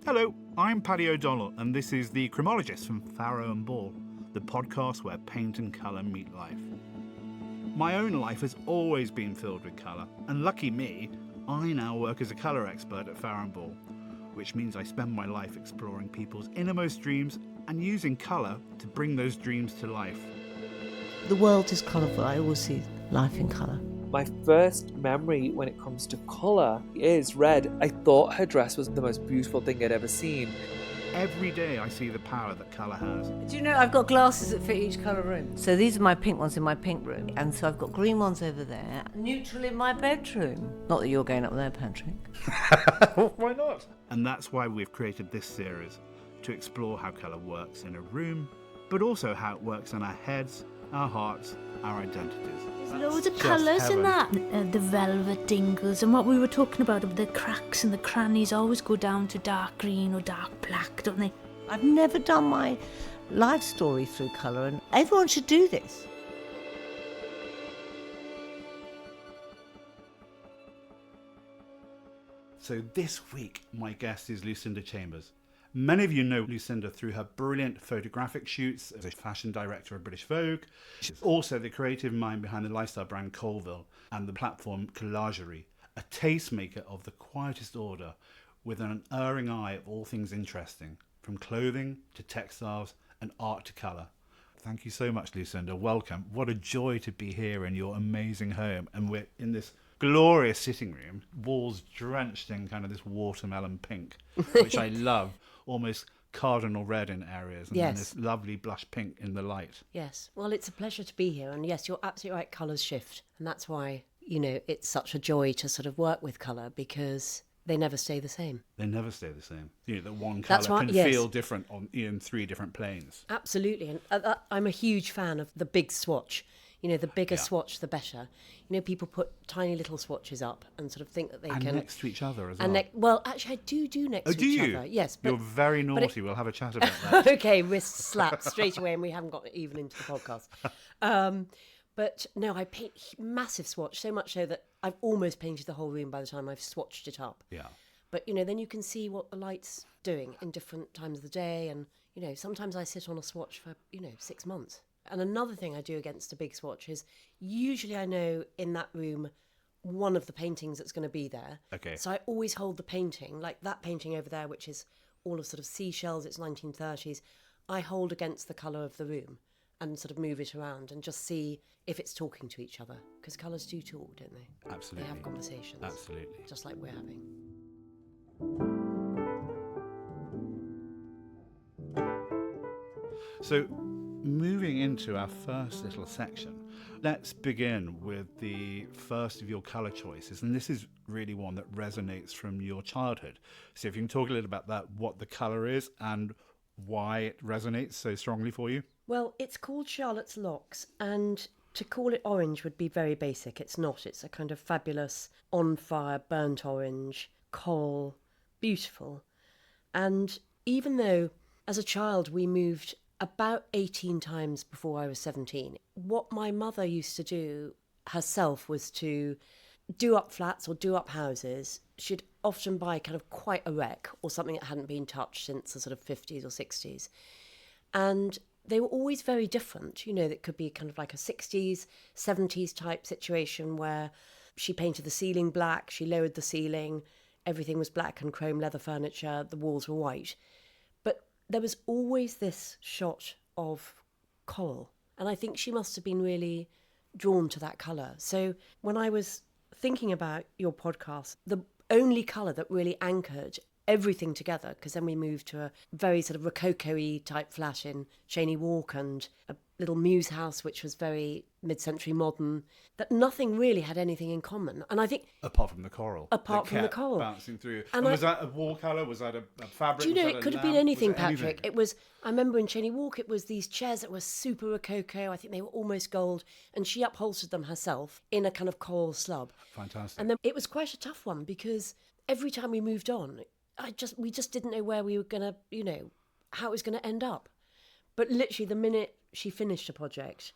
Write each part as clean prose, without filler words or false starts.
Hello, I'm Paddy O'Donnell, and this is the Chromologist from Farrow and Ball, the podcast where paint and colour meet life. My own life has always been filled with colour, and lucky me, I now work as a colour expert at Farrow and Ball, which means I spend my life exploring people's innermost dreams and using colour to bring those dreams to life. The world is colourful. I always see life in colour. My first memory when it comes to colour is red. I thought her dress was the most beautiful thing I'd ever seen. Every day I see the power that colour has. Do you know I've got glasses that fit each colour room? So these are my pink ones in my pink room, and so I've got green ones over there. Neutral in my bedroom. Not that you're going up there, Patrick. Why not? And that's why we've created this series, to explore how colour works in a room, but also how it works in our heads, our hearts, our identities. There's loads of Just colours in heaven. that. The velvet dingles and what we were talking about, the cracks and the crannies always go down to dark green or dark black, don't they? I've never done my life story through colour, and everyone should do this. So this week, my guest is Lucinda Chambers. Many of you know Lucinda through her brilliant photographic shoots as a fashion director of British Vogue. She's also the creative mind behind the lifestyle brand Colourful and the platform Colourlogist, a tastemaker of the quietest order with an unerring eye of all things interesting, from clothing to textiles and art to colour. Thank you so much, Lucinda. Welcome. What a joy to be here in your amazing home. And we're in this glorious sitting room, walls drenched in kind of this watermelon pink, which I love, almost cardinal red in areas, and then this lovely blush pink in the light. Yes, well, it's a pleasure to be here, and yes, you're absolutely right, colours shift, and that's why, it's such a joy to sort of work with colour, because they never stay the same. They never stay the same. That one colour can feel different in three different planes. Absolutely, and I'm a huge fan of the big swatch. The bigger swatch, the better. People put tiny little swatches up and sort of think that they can... And next to each other as well. Well, actually, I do next to each other. Yes, but... You're very naughty. We'll have a chat about that. Okay, wrist slap straight away, and we haven't got even into the podcast. But no, I paint massive swatch, so much so that I've almost painted the whole room by the time I've swatched it up. Yeah. But, then you can see what the light's doing in different times of the day. And, sometimes I sit on a swatch for, 6 months. And another thing I do against a big swatch is usually I know in that room one of the paintings that's going to be there. Okay. So I always hold the painting, like that painting over there, which is all of sort of seashells, it's 1930s. I hold against the colour of the room and sort of move it around and just see if it's talking to each other. Because colours do talk, don't they? Absolutely. They have conversations. Absolutely. Just like we're having. So, moving into our first little section, let's begin with the first of your colour choices. And this is really one that resonates from your childhood. So if you can talk a little about that, what the colour is and why it resonates so strongly for you. Well, it's called Charlotte's Locks, and to call it orange would be very basic. It's not. It's a kind of fabulous on-fire, burnt orange, coral, beautiful. And even though as a child we moved about 18 times before I was 17. What my mother used to do herself was to do up flats or do up houses. She'd often buy kind of quite a wreck or something that hadn't been touched since the sort of 50s or 60s. And they were always very different. That could be kind of like a 60s, 70s type situation where she painted the ceiling black, she lowered the ceiling, everything was black and chrome leather furniture, the walls were white. There was always this shot of coral, and I think she must have been really drawn to that colour. So when I was thinking about your podcast, the only colour that really anchored everything together, because then we moved to a very sort of rococo-y type flat in Cheyne Walk and a little mews house which was very mid-century modern, that nothing really had anything in common. And I think... Apart from the coral. Apart from the coral. Bouncing through. And was that a wall colour? Was that a fabric? Do you know, it could have been anything, Patrick. Anything? It was, I remember in Cheyne Walk, it was these chairs that were super rococo. I think they were almost gold. And she upholstered them herself in a kind of coral slub. Fantastic. And then it was quite a tough one because every time we moved on, we just didn't know where we were going to, how it was going to end up. But literally the minute she finished a project,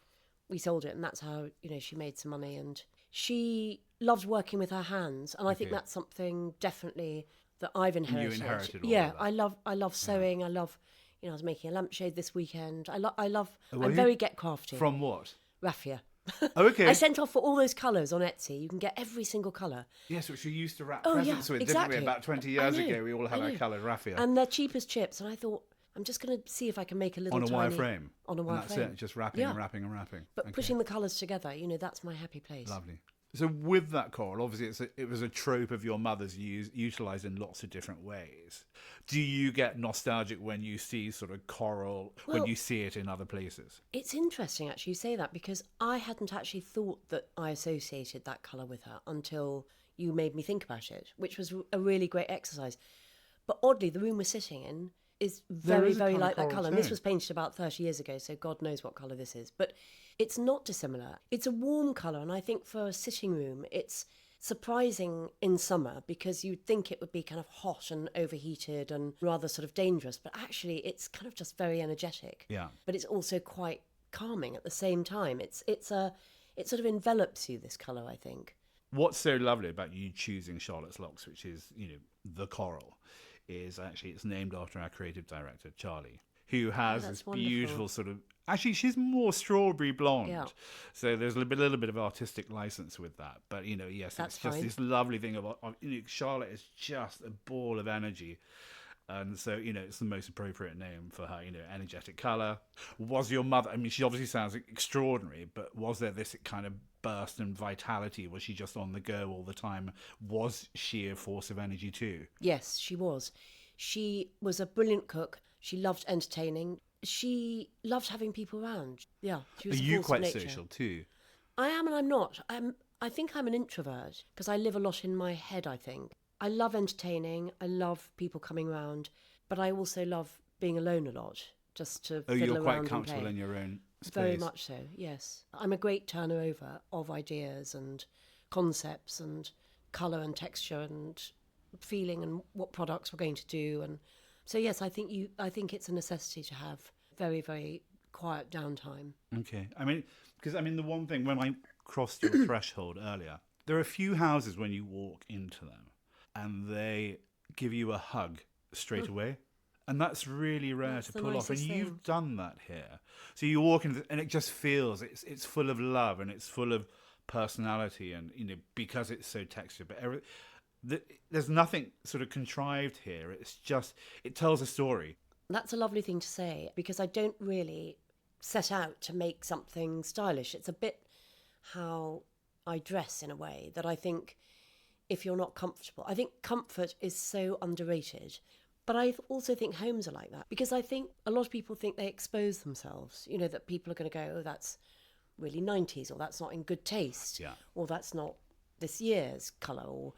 we sold it, and that's how, she made some money. And she loved working with her hands, and I think that's something definitely that I've inherited. inherited all yeah, of that. I love sewing. I love, I was making a lampshade this weekend. were I'm you? very get crafty. From what? Raffia. Oh, okay. I sent off for all those colours on Etsy. You can get every single colour. Yes, which we used to wrap Oh, presents yeah, with, exactly. didn't we? About 20 I years know, ago, we all had I our know. coloured raffia. And they're cheap as chips. And I thought, I'm just going to see if I can make a little On a wire tiny- frame. On a wire and that's frame. it, just wrapping Yeah. and wrapping and wrapping. But Okay. putting the colours together, that's my happy place. Lovely. So with that coral, obviously it was a trope of your mother's utilised in lots of different ways. Do you get nostalgic when you see sort of coral, when Well- you see it in other places? It's interesting actually you say that, because I hadn't actually thought that I associated that colour with her until you made me think about it, which was a really great exercise. But oddly, the room we're sitting in is very, is a very colour like that coral colour. And this too. was painted about 30 years ago, so God knows what colour this is. But it's not dissimilar. It's a warm colour, and I think for a sitting room, it's surprising in summer because you'd think it would be kind of hot and overheated and rather sort of dangerous. But actually, it's kind of just very energetic. Yeah. But it's also quite calming at the same time. It sort of envelops you, this colour, I think. What's so lovely about you choosing Charlotte's Locks, which is, the coral, is actually it's named after our creative director, Charlie, who has that's this wonderful. beautiful sort of... Actually, she's more strawberry blonde. Yeah. So there's a little bit of artistic license with that. But, yes, That's it's just fine. this lovely thing of Charlotte is just a ball of energy. And so, it's the most appropriate name for her, energetic colour. Was your mother, she obviously sounds extraordinary, but was there this kind of burst and vitality? Was she just on the go all the time? Was she a force of energy too? Yes, she was. She was a brilliant cook. She loved entertaining. She loved having people around. Yeah, she Are was a you force of quite nature. social too? I am and I'm not. I think I'm an introvert because I live a lot in my head, I think. I love entertaining. I love people coming around. But I also love being alone a lot, just to fiddle You're around quite and comfortable play. in your own space. Very much so, yes. I'm a great turner over of ideas and concepts and colour and texture and feeling and what products we're going to do. And so, yes, I think it's a necessity to have very, very quiet downtime. Okay. Because the one thing, when I crossed your threshold earlier, there are a few houses when you walk into them and they give you a hug straight away. And that's really rare That's to the pull off. And nicest you've thing. done that here. So you walk in and it just feels, it's full of love and it's full of personality and, because it's so textured. But there's nothing sort of contrived here. It's just, it tells a story. That's a lovely thing to say because I don't really set out to make something stylish. It's a bit how I dress in a way that I think if you're not comfortable, I think comfort is so underrated. But I also think homes are like that because I think a lot of people think they expose themselves, that people are going to go, oh, that's really 90s or that's not in good taste or that's not this year's colour. Or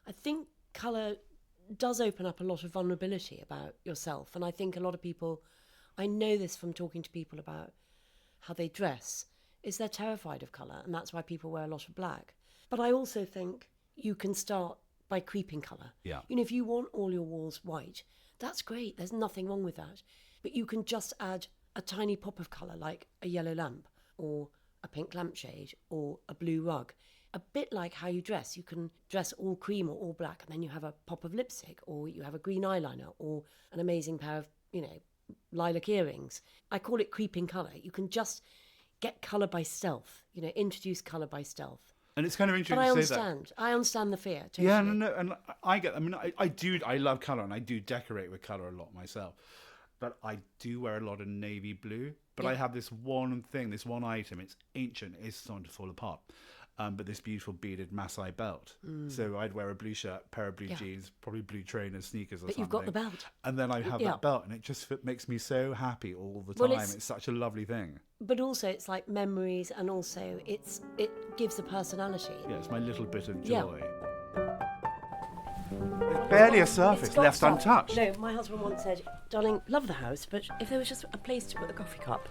I think colour does open up a lot of vulnerability about yourself. And I think a lot of people, I know this from talking to people about how they dress, is they're terrified of colour. And that's why people wear a lot of black. But I also think you can start by creeping colour. Yeah. If you want all your walls white, that's great. There's nothing wrong with that. But you can just add a tiny pop of colour like a yellow lamp or a pink lampshade or a blue rug. A bit like how you dress. You can dress all cream or all black and then you have a pop of lipstick or you have a green eyeliner or an amazing pair of, lilac earrings. I call it creeping colour. You can just get colour by stealth, introduce colour by stealth. And it's kind of interesting But I to say that. understand. I understand the fear. Totally. Yeah, no, and I love colour and I do decorate with colour a lot myself. But I do wear a lot of navy blue. But I have this one thing, this one item, it's ancient, it's starting to fall apart. But this beautiful beaded Masai belt. So I'd wear a blue shirt, pair of blue jeans, probably blue trainers, sneakers or But something. you've got the belt. And then I have that belt and it just makes me so happy all the Well, time. It's such a lovely thing. But also it's like memories and also it gives a personality. Yeah, it's my little bit of Yeah. joy. There's barely a surface It's got left stuff. untouched. No, my husband once said, darling, love the house, but if there was just a place to put the coffee cup,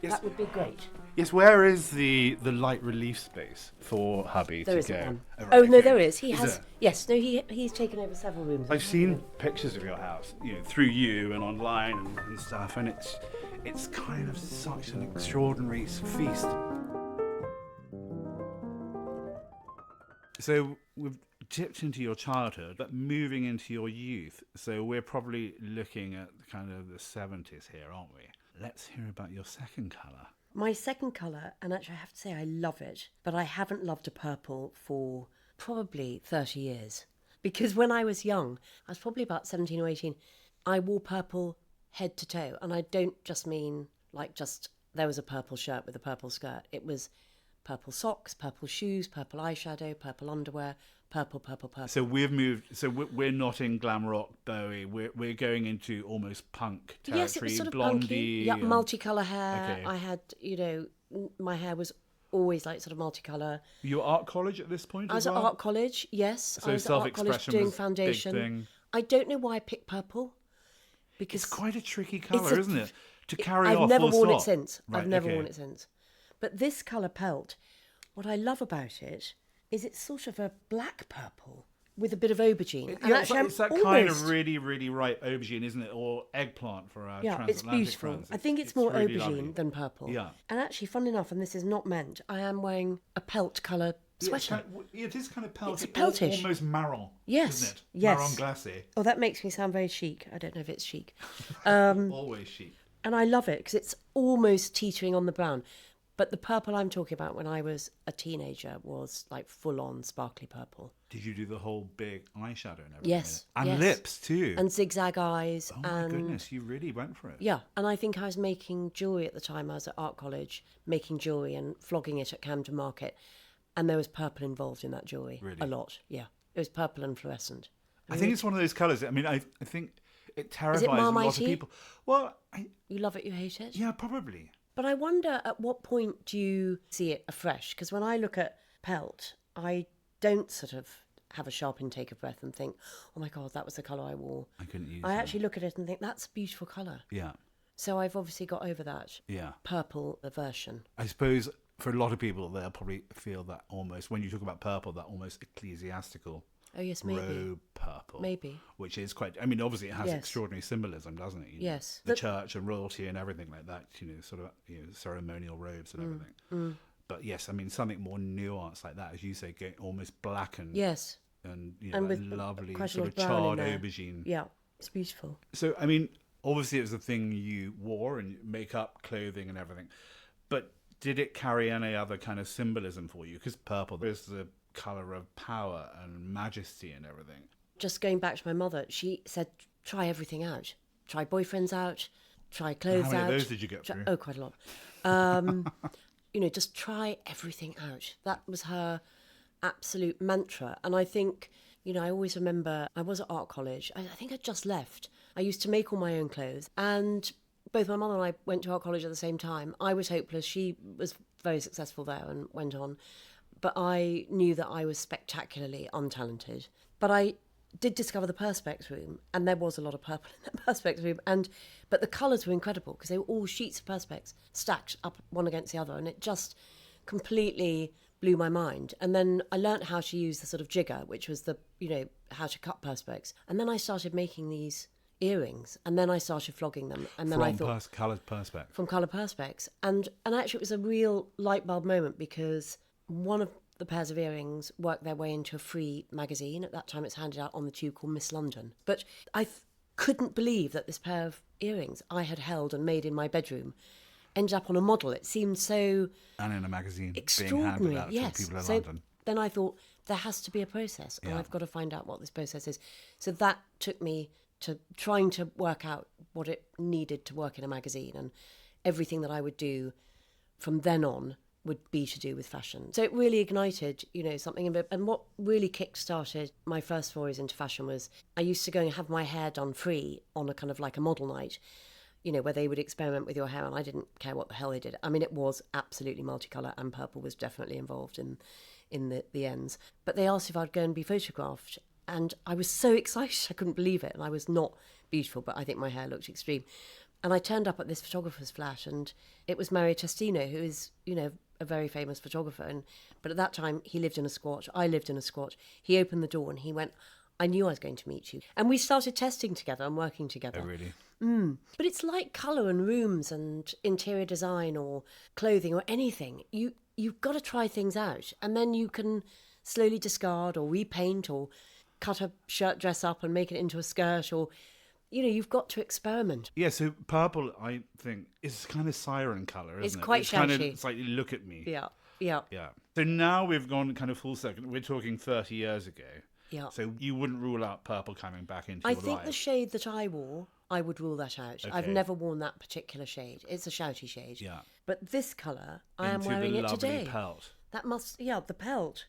that would be great. Yes, where is the light relief space for hubby There to isn't go? one. Oh, right, Oh, no, okay. there is. He Is has. there? Yes, no, he's taken over several rooms. I've seen pictures of your house, through you and online and stuff, and it's kind of such an extraordinary feast. So we've dipped into your childhood, but moving into your youth. So we're probably looking at kind of the 70s here, aren't we? Let's hear about your second colour. My second colour, and actually I have to say I love it, but I haven't loved a purple for probably 30 years. Because when I was young, I was probably about 17 or 18, I wore purple head to toe. And I don't just mean like just there was a purple shirt with a purple skirt. It was purple socks, purple shoes, purple eyeshadow, purple underwear, purple. So we've moved. So we're not in glam rock, Bowie. We're going into almost punk territory. Yes, it was sort of blondie. punky. Yeah, multicolour hair. Okay. I had, my hair was always like sort of multicolour. You were art college at this point I was as well? at art college, yes. So I was at art college self-expression doing was a big foundation. thing. I don't know why I picked purple. Because It's quite a tricky colour, isn't it? To carry I've off never full worn it stop. since. Right, I've never okay. worn it since. But this colour pelt, what I love about it is it's sort of a black purple with a bit of aubergine. And Yeah, actually, it's that I'm kind of almost- really, really ripe aubergine, isn't it? Or eggplant for our Yeah, it's transatlantic beautiful. friends. I think it's more really aubergine lovely. than purple. Yeah. And actually, fun enough, and this is not meant, I am wearing a pelt colour Yeah, it's sweater. it is kind of pelty. It's peltish. Almost marron. Yes, Isn't it? yes. Marron glacé. Oh, that makes me sound very chic. I don't know if it's chic. Always chic. And I love it because it's almost teetering on the brown. But the purple I'm talking about when I was a teenager was like full-on sparkly purple. Did you do the whole big eyeshadow and everything? Yes, And yes. lips too. And zigzag eyes. oh my and goodness, you really went for it. Yeah, and I think I was making jewellery at the time. I was at art college making jewellery and flogging it at Camden Market. And there was purple involved in that jewellery. Really? A lot, yeah. It was purple and fluorescent. I think it's one of those colours. I mean, I think it terrifies a lot of Marmite-y? people. Well, You love it, you hate it? yeah, probably. But I wonder at what point do you see it afresh? Because when I look at pelt, I don't sort of have a sharp intake of breath and think, oh my God, that was the colour I wore. I couldn't use I that. actually look at it and think, that's a beautiful colour. Yeah, So I've obviously got over that yeah. purple aversion. I suppose for a lot of people, they'll probably feel that almost, when you talk about purple, that almost ecclesiastical Oh, yes, maybe. robe purple. Maybe. Which is quite, I mean, obviously it has Yes. extraordinary symbolism, doesn't it? You know, Yes. The church and royalty and everything like that, sort of ceremonial robes and everything. But yes, I mean, something more nuanced like that, as you say, going almost black and, Yes. and And that with lovely quite a sort lot of of brown in charred there. aubergine. Yeah, it's beautiful. So, I mean, obviously it was a thing you wore and makeup, clothing and everything. But did it carry any other kind of symbolism for you? Because purple is the colour of power and majesty and everything. Just going back to my mother, she said, try everything out. Try boyfriends out, try clothes How many out. of those did you get through? Oh, quite a lot. Just try everything out. That was her absolute mantra. And I think, I always remember I was at art college. I think I'd just left. I used to make all my own clothes. And both my mother and I went to art college at the same time. I was hopeless. She was very successful there and went on. But I knew that I was spectacularly untalented. But I did discover the Perspex room, and there was a lot of purple in that Perspex room. But the colours were incredible because they were all sheets of Perspex stacked up one against the other, and it just completely blew my mind. And then I learnt how to use the sort of jigger, which was the, how to cut Perspex. And then I started making these earrings, and then I started flogging them. And then I thought, coloured perspex. from colour Perspex. And actually it was a real light bulb moment because one of the pairs of earrings worked their way into a free magazine. At that time it's handed out on the tube called Miss London. But I couldn't believe that this pair of earrings I had held and made in my bedroom ended up on a model. It seemed so And in a magazine being extraordinary. handed out Yes. to people in So London. then I thought there has to be a process, and Yeah. I've got to find out what this process is. So that took me to trying to work out what it needed to work in a magazine, and everything that I would do from then on would be to do with fashion. So it really ignited, something a bit. And what really kick-started my first forays into fashion was I used to go and have my hair done free on a kind of like a model night, where they would experiment with your hair, and I didn't care what the hell they did. I mean, it was absolutely multicolour, and purple was definitely involved in the ends. But they asked if I'd go and be photographed, and I was so excited, I couldn't believe it. And I was not beautiful, but I think my hair looked extreme. And I turned up at this photographer's flat, and it was Mario Testino, who is, a very famous photographer. But at that time, he lived in a squat. I lived in a squat. He opened the door and he went, I knew I was going to meet you. And we started testing together and working together. Oh, really? But it's like colour and rooms and interior design or clothing or anything. You've got to try things out, and then you can slowly discard or repaint or cut a shirt dress up and make it into a skirt, or, you know, you've got to experiment. Yeah, so purple, I think, is kind of siren colour, isn't it? It's quite kind shouty. of, it's like, look at me. Yeah. Yeah. So now we've gone kind of full circle. We're talking 30 years ago. Yeah. So you wouldn't rule out purple coming back into I your think life? the shade that I wore, I would rule that out. I've Okay. never worn that particular shade. It's a shouty shade. Yeah. But this colour, I am Into wearing the it lovely today. pelt. That must, the pelt.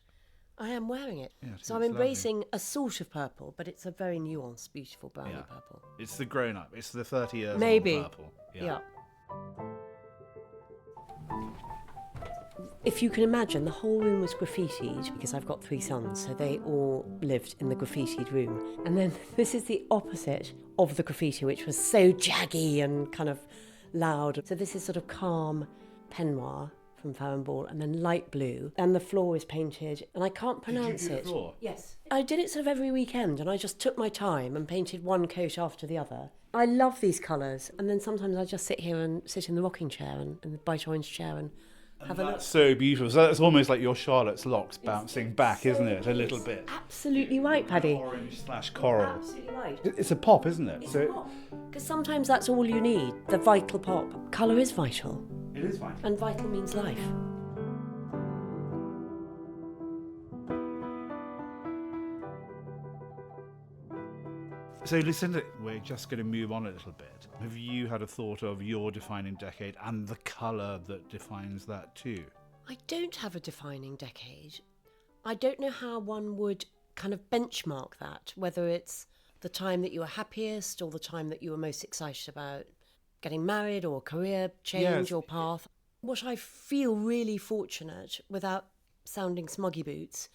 I am wearing it. Yeah, so it's I'm embracing a sort of purple, but it's a very nuanced, beautiful browny Yeah. purple. It's the grown-up. It's the 30 years Maybe. old purple. Yeah. If you can imagine, the whole room was graffitied because I've got 3 sons, so they all lived in the graffitied room. And then this is the opposite of the graffiti, which was so jaggy and kind of loud. So this is sort of calm peignoir from Farrow, and then light blue. And the floor is painted, and I can't pronounce do the it. floor? Yes. I did it sort of every weekend, and I just took my time and painted one coat after the other. I love these colours, and then sometimes I just sit here and sit in the rocking chair and the bright orange chair and have a look. That's so beautiful. So that's almost like your Charlotte's locks bouncing back, isn't it? A little bit. Absolutely right, Paddy. Orange/coral. Absolutely right. It's a pop, isn't it? Because sometimes that's all you need, the vital pop. Colour is vital, It is fine. and vital means life. So, Lucinda, we're just going to move on a little bit. Have you had a thought of your defining decade and the colour that defines that too? I don't have a defining decade. I don't know how one would kind of benchmark that, whether it's the time that you were happiest or the time that you were most excited about getting married or career change Yes. or path. What I feel really fortunate, without sounding smuggy boots,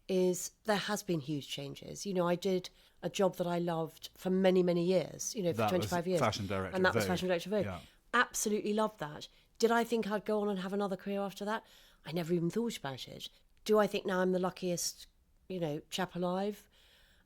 is there has been huge changes. You know, I did a job that I loved for many, many years, you know, for That was 25 years. fashion director And that of was Vogue. fashion director of Vogue. Yeah. Absolutely loved that. Did I think I'd go on and have another career after that? I never even thought about it. Do I think now I'm the luckiest, you know, chap alive?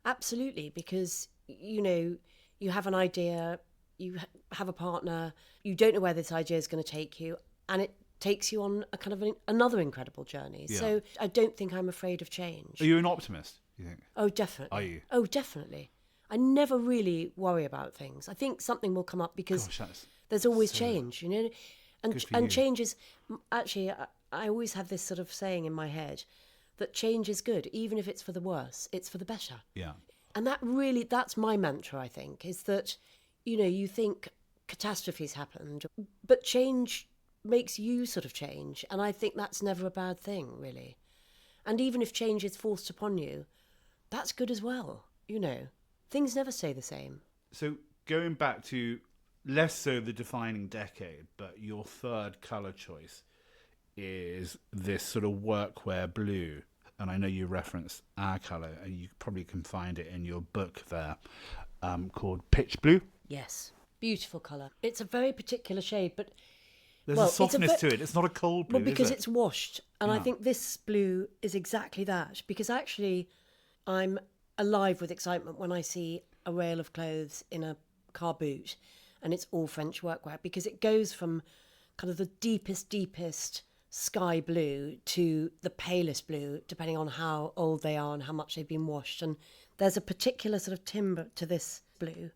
Absolutely, because, you know, you have an idea, you have a partner, you don't know where this idea is going to take you, and it takes you on a kind of another incredible journey. Yeah. So I don't think I'm afraid of change. Are you an optimist, you think? Oh, definitely. Are you? Oh, definitely. I never really worry about things. I think something will come up because Gosh, that's there's always so change, you know. And good for you. change is actually, I always have this sort of saying in my head that change is good, even if it's for the worse, it's for the better. Yeah. And that's my mantra, I think, is that, you know, you think catastrophes happened, but change makes you sort of change. And I think that's never a bad thing, really. And even if change is forced upon you, that's good as well, you know. Things never stay the same. So going back to less so the defining decade, but your third colour choice is this sort of workwear blue. And I know you referenced our colour, and you probably can find it in your book there, called Pitch Blue. Yes. Beautiful colour. It's a very particular shade, but There's well, a it's a softness ve- to it. It's not a cold blue, well, because is it? it's washed. And I Yeah. think this blue is exactly that. Because actually, I'm alive with excitement when I see a rail of clothes in a car boot and it's all French workwear, because it goes from kind of the deepest sky blue to the palest blue, depending on how old they are and how much they've been washed. And there's a particular sort of timbre to this blue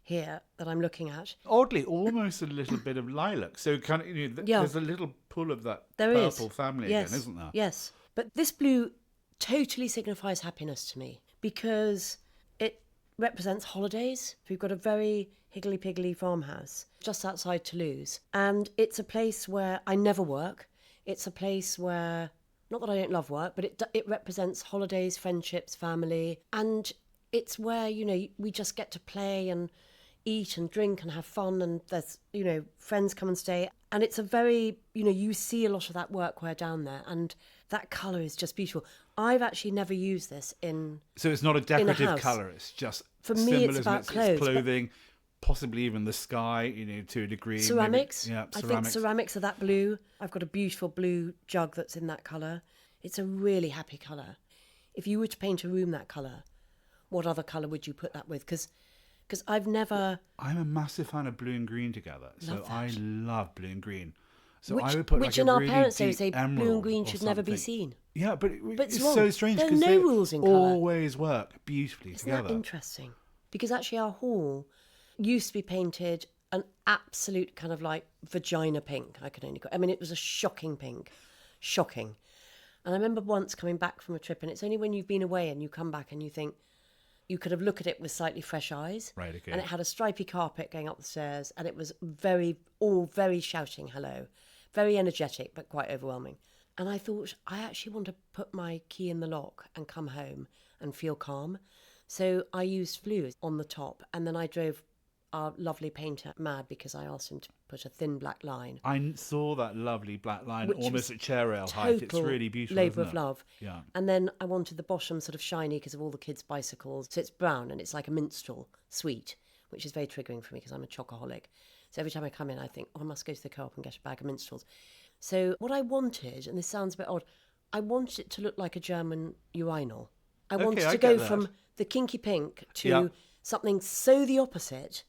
here that I'm looking at. Oddly, almost a little bit of lilac. So kind of, you know, Yeah. there's a little pull of that There is. purple family Yes. again, isn't there? Yes. But this blue totally signifies happiness to me because it represents holidays. We've got a very higgledy-piggledy farmhouse just outside Toulouse. And it's a place where I never work. It's a place where, not that I don't love work, but it represents holidays, friendships, family. And it's where, you know, we just get to play and eat and drink and have fun, and there's, you know, friends come and stay. And it's a very, you know, you see a lot of that workwear down there, and that colour is just beautiful. I've actually never used this in... So it's not a decorative house. colour, it's just For me, it's symbolism, about clothes, but- clothing, possibly even the sky, you know, to a degree. maybe- Ceramics. Yeah, I think ceramics are that blue. I've got a beautiful blue jug that's in that colour. It's a really happy colour. If you were to paint a room that colour, what other colour would you put that with? Because I've never... I'm a massive fan of blue and green together. So Love I that. love blue and green. So I would put which like in a our really parents' day deep say blue emerald and green or should never be something. seen. Yeah, but But it's it's wrong. so strange There are because no they rules in colour. always work beautifully Isn't together. that interesting? Because actually our hall used to be painted an absolute kind of like vagina pink, I can only call it. I mean, it was a shocking pink. Shocking. And I remember once coming back from a trip, and it's only when you've been away and you come back and you think you could have looked at it with slightly fresh eyes. Right, okay. And it had a stripy carpet going up the stairs, and it was very shouting hello. Very energetic, but quite overwhelming. And I thought, I actually want to put my key in the lock and come home and feel calm. So I used blue on the top, and then I drove our lovely painter mad because I asked him to put a thin black line. I saw that lovely black line Which almost was at chair rail height. It's total really beautiful. labour isn't of it? love. Yeah. And then I wanted the bottom sort of shiny because of all the kids' bicycles. So it's brown and it's like a minstrel sweet, which is very triggering for me because I'm a chocoholic. So every time I come in, I think, oh, I must go to the co-op and get a bag of minstrels. So what I wanted, and this sounds a bit odd, I wanted it to look like a German urinal. I wanted I to get go that. from the kinky pink to Yeah. something so the opposite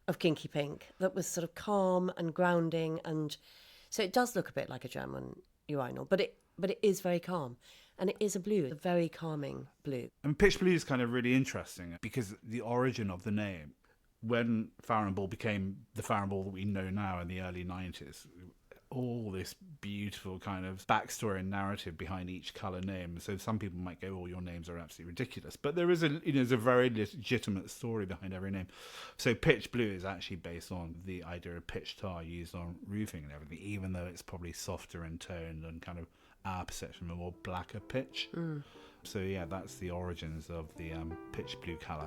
of kinky pink that was sort of calm and grounding, and so it does look a bit like a German urinal, but it is very calm, and it is a blue, a very calming blue. And pitch blue is kind of really interesting because the origin of the name, when Farrow became the Farrow that we know now in the early 90s, all this beautiful kind of backstory and narrative behind each colour name. So some people might go, "Oh, your names are absolutely ridiculous," but there is there's a very legitimate story behind every name. So pitch blue is actually based on the idea of pitch tar used on roofing and everything, even though it's probably softer in tone than kind of our perception of a more blacker pitch. So yeah, that's the origins of the pitch blue colour.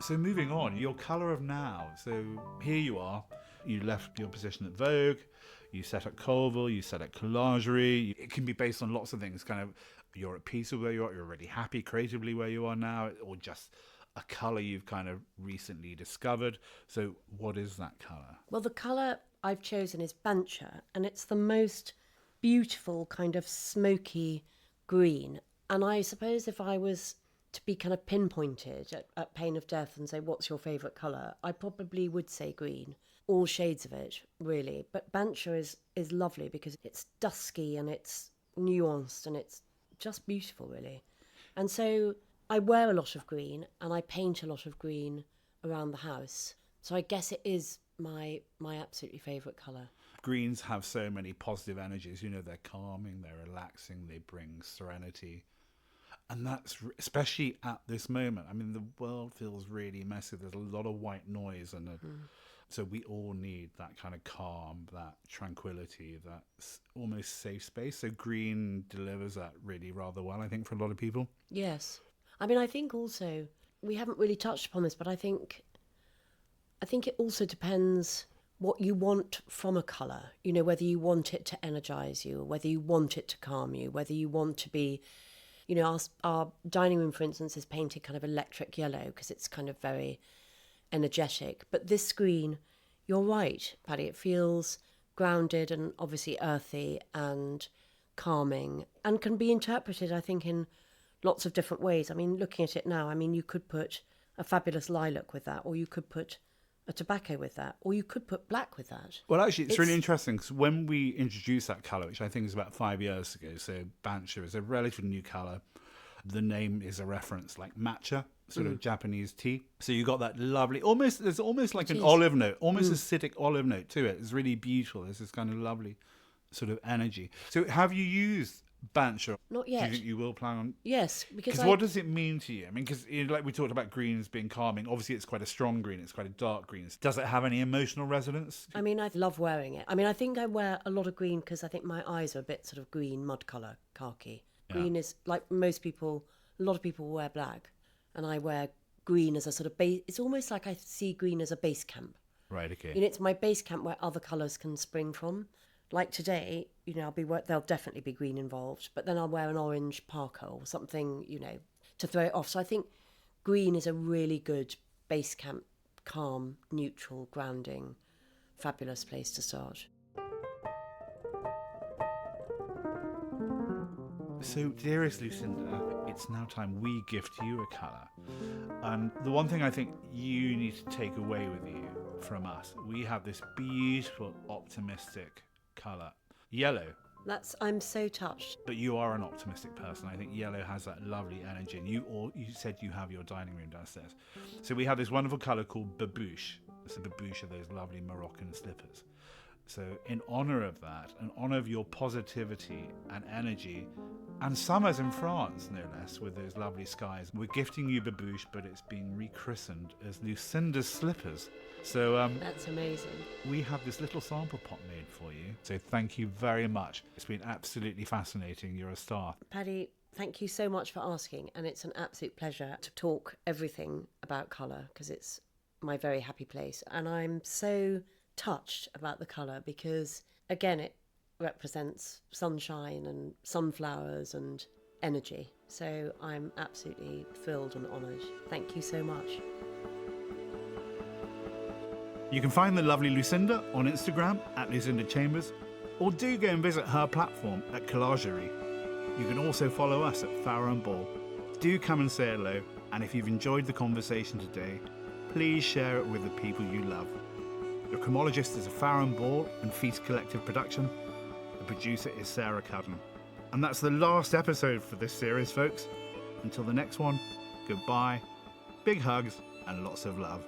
So moving on, your colour of now. So here you are. You left your position at Vogue. You set up Colourful. You set up Colourgerie. It can be based on lots of things. Kind of, you're at peace with where you are. You're already happy creatively where you are now, or just a colour you've kind of recently discovered. So what is that colour? Well, the colour I've chosen is Bancher, and it's the most beautiful kind of smoky green. And I suppose if I was to be kind of pinpointed at pain of death and say, what's your favourite colour? I probably would say green. All shades of it, really. But Bancher is lovely because it's dusky and it's nuanced and it's just beautiful, really. And so I wear a lot of green and I paint a lot of green around the house. So I guess it is my absolutely favourite colour. Greens have so many positive energies. You know, they're calming, they're relaxing, they bring serenity. And that's especially at this moment. I mean, the world feels really messy. There's a lot of white noise, and so we all need that kind of calm, that tranquility, that almost safe space. So green delivers that really rather well, I think, for a lot of people. Yes. I mean, I think also, we haven't really touched upon this, but I think it also depends what you want from a colour. You know, whether you want it to energise you, or whether you want it to calm you, whether you want to be... You know, our dining room, for instance, is painted kind of electric yellow because it's kind of very energetic. But this green, you're right, Paddy, it feels grounded and obviously earthy and calming and can be interpreted, I think, in lots of different ways. I mean, looking at it now, I mean, you could put a fabulous lilac with that, or you could put a tobacco with that, or you could put black with that. Well, actually, it's really interesting because when we introduced that colour, which I think is about 5 years ago, so Bancher is a relatively new colour. The name is a reference like matcha, sort of Japanese tea. So you got that lovely, there's almost like an olive note, almost acidic olive note to it. It's really beautiful. There's this kind of lovely sort of energy. So have you used Bancher? Not yet. Do you think you will plan on? Yes, because What does it mean to you? I mean, because like we talked about greens being calming, obviously it's quite a strong green, it's quite a dark green. Does it have any emotional resonance? I mean, I love wearing it. I mean, I think I wear a lot of green because I think my eyes are a bit sort of green, mud colour, khaki. Green is, like most people, a lot of people wear black, and I wear green as a sort of base. It's almost like I see green as a base camp. Right, okay. You know, it's my base camp where other colours can spring from. Like today, you know, there'll definitely be green involved, but then I'll wear an orange parka or something, you know, to throw it off. So I think green is a really good base camp, calm, neutral, grounding, fabulous place to start. So, dearest Lucinda, it's now time we gift you a colour. And the one thing I think you need to take away with you from us, we have this beautiful, optimistic colour. Yellow. I'm so touched. But you are an optimistic person. I think yellow has that lovely energy. And you said you have your dining room downstairs. So we have this wonderful colour called babouche. So babouche are those lovely Moroccan slippers. So in honour of that, in honour of your positivity and energy, and summers in France, no less, with those lovely skies, we're gifting you babouche, but it's been rechristened as Lucinda's slippers. So That's amazing. we have this little sample pot made for you. So thank you very much. It's been absolutely fascinating. You're a star. Paddy, thank you so much for asking, and it's an absolute pleasure to talk everything about colour, because it's my very happy place. And I'm so touched about the colour because, again, it represents sunshine and sunflowers and energy. So I'm absolutely thrilled and honoured. Thank you so much. You can find the lovely Lucinda on Instagram at Lucinda Chambers, or do go and visit her platform at Collagerie. You can also follow us at Farrow and Ball. Do come and say hello, and if you've enjoyed the conversation today, please share it with the people you love. The Chromologist is a Farrow and Ball and Feast Collective production. The producer is Sarah Cudden. And that's the last episode for this series, folks. Until the next one, goodbye, big hugs, and lots of love.